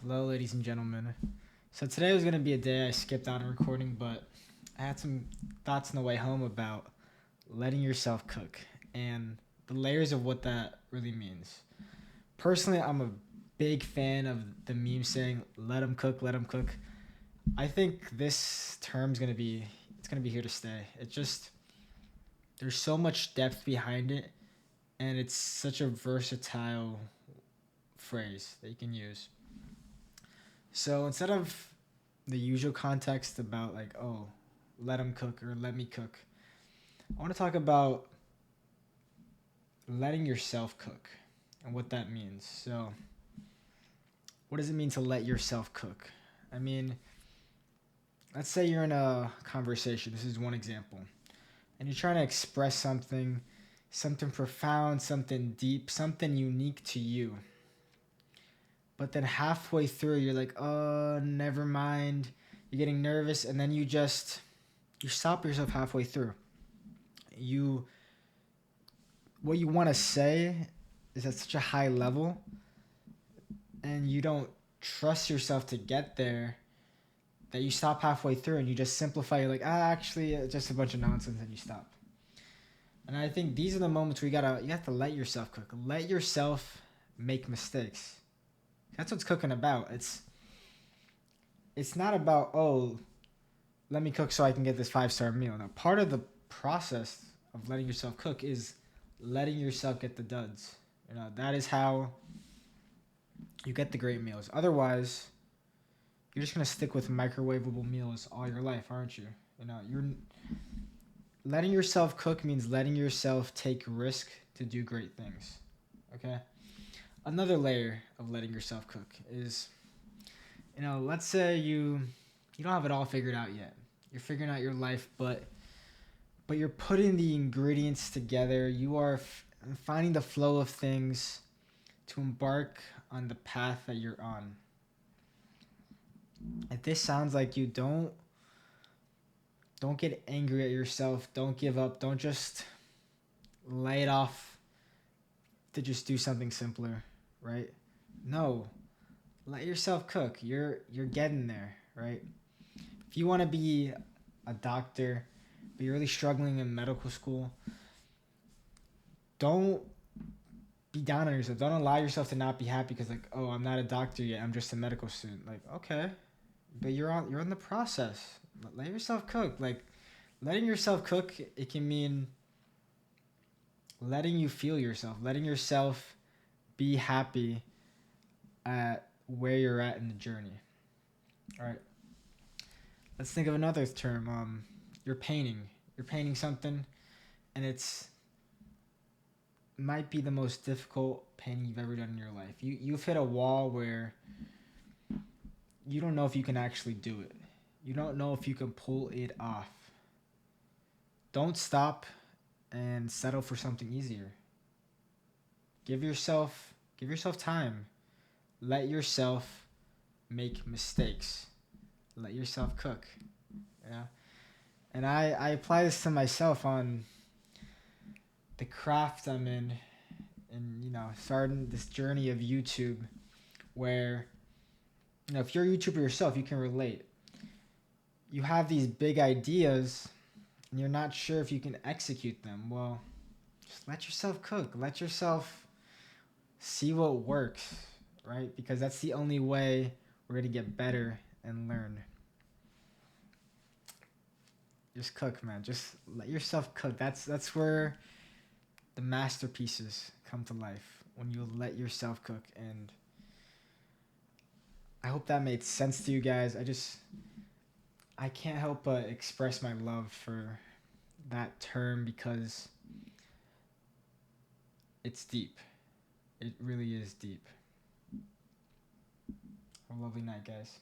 Hello, ladies and gentlemen. So today was gonna be a day I skipped out on recording, but I had some thoughts on the way home about letting yourself cook and the layers of what that really means. Personally, I'm a big fan of the meme saying "Let 'em cook, let 'em cook." I think this term's gonna be here to stay. It just there's so much depth behind it, and it's such a versatile phrase that you can use. So instead of the usual context about like, oh, let them cook or let me cook, I want to talk about letting yourself cook and what that means. So, what does it mean to let yourself cook? I mean, let's say you're in a conversation. This is one example. And you're trying to express something profound, something deep, something unique to you. But then halfway through, you're like, oh, never mind. You're getting nervous, and then you stop yourself halfway through. You what you want to say is at such a high level, and you don't trust yourself to get there, that you stop halfway through and you just simplify. You're like, actually, it's just a bunch of nonsense, and you stop. And I think these are the moments where you have to let yourself cook. Let yourself make mistakes. That's what's cooking about. It's not about, oh, let me cook so I can get this 5-star meal. Now, part of the process of letting yourself cook is letting yourself get the duds. That is how you get the great meals. Otherwise, you're just gonna stick with microwavable meals all your life, aren't you? You're letting yourself cook means letting yourself take risk to do great things. Okay. Another layer of letting yourself cook is, let's say you don't have it all figured out yet. You're figuring out your life, but you're putting the ingredients together. You are finding the flow of things to embark on the path that you're on. If this sounds like you, don't get angry at yourself. Don't give up. Don't just lay it off to just do something simpler, right? No, let yourself cook. You're getting there, right? If you want to be a doctor, but you're really struggling in medical school, don't be down on yourself. Don't allow yourself to not be happy because like, oh, I'm not a doctor yet. I'm just a medical student. Like, okay, but you're on the process. Let yourself cook. Like, letting yourself cook, it can mean letting you feel yourself, letting yourself be happy at where you're at in the journey. All right. Let's think of another term. You're painting. You're painting something, and it's might be the most difficult painting you've ever done in your life. You've hit a wall where you don't know if you can actually do it. You don't know if you can pull it off. Don't stop and settle for something easier. Give yourself time. Let yourself make mistakes. Let yourself cook. Yeah. And I apply this to myself on the craft I'm in, and starting this journey of YouTube where if you're a YouTuber yourself, you can relate. You have these big ideas and you're not sure if you can execute them. Well, just let yourself cook. Let yourself see what works, right? Because that's the only way we're going to get better and learn. Just cook, man. Just let yourself cook. That's where the masterpieces come to life, when you let yourself cook. And I hope that made sense to you guys. I can't help but express my love for that term because it's deep. It really is deep. Have a lovely night, guys.